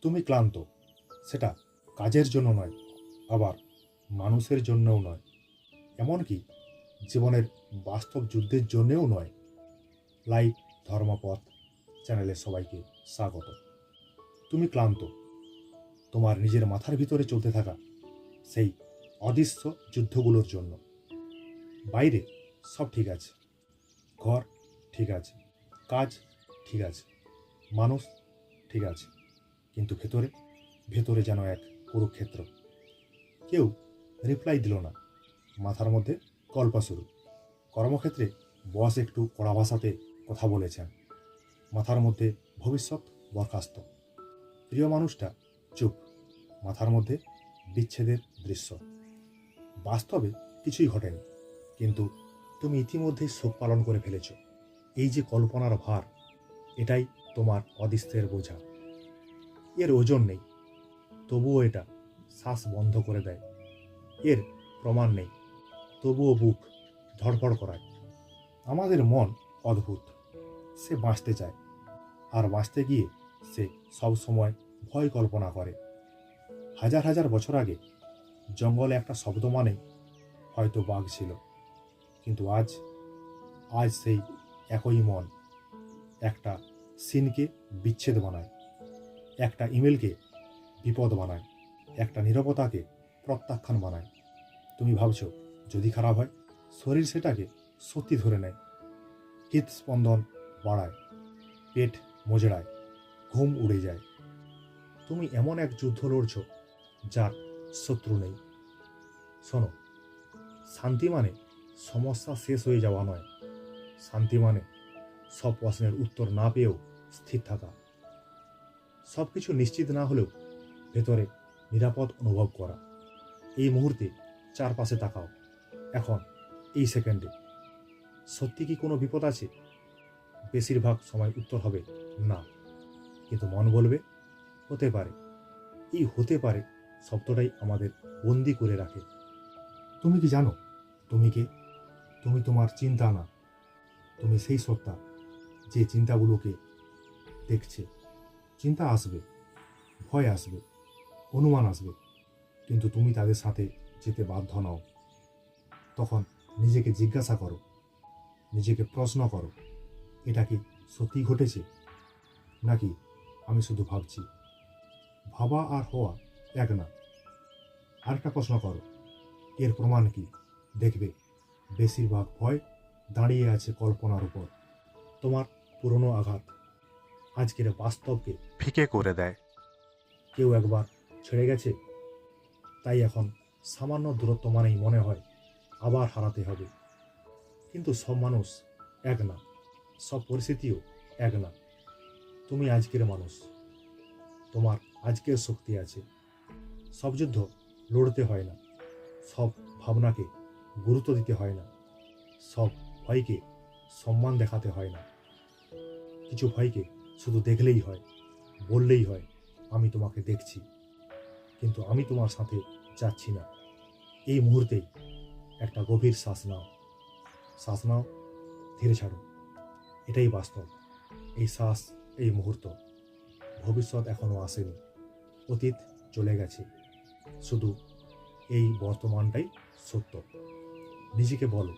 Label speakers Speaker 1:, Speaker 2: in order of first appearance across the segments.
Speaker 1: তুমি ক্লান্ত, সেটা কাজের জন্য নয়, আবার মানুষের জন্যও নয়, এমনকি জীবনের বাস্তব যুদ্ধের জন্যও নয়। লাইভ ধর্মপথ চ্যানেলে সবাইকে স্বাগত। তুমি ক্লান্ত তোমার নিজের মাথার ভিতরে চলতে থাকা সেই অদৃশ্য যুদ্ধগুলোর জন্য। বাইরে সব ঠিক আছে, ঘর ঠিক আছে, কাজ ঠিক আছে, মানুষ ঠিক আছে, কিন্তু ভেতরে ভেতরে যেন এক কুরুক্ষেত্র। কেউ রিপ্লাই দিল না, মাথার মধ্যে কল্পা শুরু। কর্মক্ষেত্রে বস একটু কড়া ভাষাতে কথা বলেছেন, মাথার মধ্যে ভবিষ্যৎ বরখাস্ত। প্রিয় মানুষটা চুপ, মাথার মধ্যে বিচ্ছেদের দৃশ্য। বাস্তবে কিছুই ঘটেনি, কিন্তু তুমি ইতিমধ্যেই শোক পালন করে ফেলেছ। এই যে কল্পনার ভার, এটাই তোমার অদৃষ্টের বোঝা। এর ওজন নেই, তবুও এটা শ্বাস বন্ধ করে দেয়। এর প্রমাণ নেই, তবুও বুক ধড়ফড় করায়। আমাদের মন অদ্ভুত, সে বাঁচতে চায়, আর বাঁচতে গিয়ে সে সব সময় ভয় কল্পনা করে। হাজার হাজার বছর আগে জঙ্গলে একটা শব্দ মানে হয়তো বাঘ ছিল, কিন্তু আজ আজ সেই একই মন একটা সিনকে বিচ্ছেদ বানায়, একটা ইমেলকে বিপদ বানায়, একটা নীরবতাকে প্রত্যাখ্যান বানায়। তুমি ভাবছো যদি খারাপ হয়, শরীর সেটাকে সত্যি ধরে নেয়। হৃদস্পন্দন বাড়ায়, পেট মোজড়ায়, ঘুম উড়ে যায়। তুমি এমন এক যুদ্ধ লড়ছ যার শত্রু নেই। শোনো, শান্তি মানে সমস্যা শেষ হয়ে যাওয়া নয়, শান্তি মানে সব প্রশ্নের উত্তর না পেয়েও স্থির থাকা। সব কিছু নিশ্চিত না হলেও ভেতরে নিরাপদ অনুভব করা। এই মুহূর্তে চারপাশে তাকাও, এখন এই সেকেন্ডে। সত্যি কি কোনো বিপদ আছে? বেশিরভাগ সময় উত্তর হবে না, কিন্তু মন বলবে হতে পারে। এই হতে পারে শব্দটাই আমাদের বন্দি করে রাখে। তুমি কি জানো তুমি কে? তুমি তোমার চিন্তা না, তুমি সেই সত্তা যে চিন্তাগুলোকে দেখছে। চিন্তা আসবে, ভয় আসবে, অনুমান আসবে, কিন্তু তুমি তাদের সাথে যেতে বাধ্য নও। তখন নিজেকে জিজ্ঞাসা করো, নিজেকে প্রশ্ন করো, এটা কি সত্যি ঘটেছে, নাকি আমি শুধু ভাবছি? ভাবা আর হওয়া এক না। আরেকটা প্রশ্ন করো, এর প্রমাণ কি? দেখবে বেশিরভাগ ভয় দাঁড়িয়ে আছে কল্পনার উপর। তোমার পুরনো আঘাত আজকের বাস্তবকে ফিকে করে দেয়। কেউ একবার ছেড়ে গেছে, তাই এখন সামান্য দূরত্ব মানেই মনে হয় আবার হারাতে হবে। কিন্তু সব মানুষ এক না, সব পরিস্থিতিও এক না। তুমি আজকের মানুষ, তোমার আজকের শক্তি আছে। সব যুদ্ধ লড়তে হয় না, সব ভাবনাকে গুরুত্ব দিতে হয় না, সব ভয়কে সম্মান দেখাতে হয় না। কিছু ভয়কে শুধু দেখলেই হয়, বললেই হয় আমি তোমাকে দেখছি, কিন্তু আমি তোমার সাথে যাচ্ছি না। এই মুহূর্তেই একটা গভীর শ্বাস নাও, শ্বাস নাও, ধীরে ছাড়ো। এটাই বাস্তব, এই শ্বাস, এই মুহূর্ত। ভবিষ্যৎ এখনো আসেনি, অতীত চলে গেছে, শুধু এই বর্তমানটাই সত্য। নিজেকে বলো,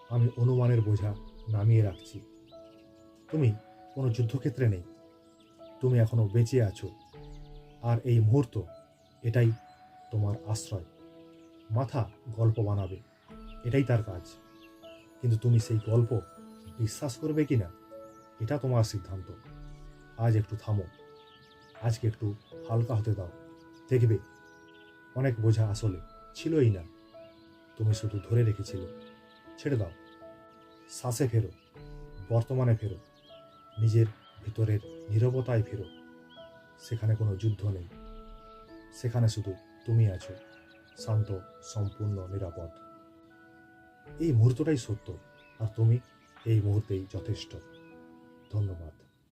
Speaker 1: আমি অনুমানের বোঝা নামিয়ে রাখছি। তুমি কোনো যুদ্ধক্ষেত্রে নেই, তুমি এখনো বেঁচে আছো, আর এই মুহূর্ত এটাই তোমার আশ্রয়। মাথা গল্প বানাবে, এটাই তার কাজ, কিন্তু তুমি সেই গল্প বিশ্বাস করবে কিনা এটা তোমার সিদ্ধান্ত। আজ একটু থামো, আজকে একটু হালকা হতে দাও। দেখবে অনেক বোঝা আসলে ছিলই না, তুমি শুধু ধরে রেখেছিলে। ছেড়ে দাও, শ্বাসে ফেরো, বর্তমানে ফেরো, নিজের ভিতরের নীরবতায় ফেরো। সেখানে কোনো যুদ্ধ নেই, সেখানে শুধু তুমি আছো, শান্ত, সম্পূর্ণ, নিরাপদ। এই মুহূর্তটাই সত্য, আর তুমি এই মুহূর্তেই যথেষ্ট। ধন্যবাদ।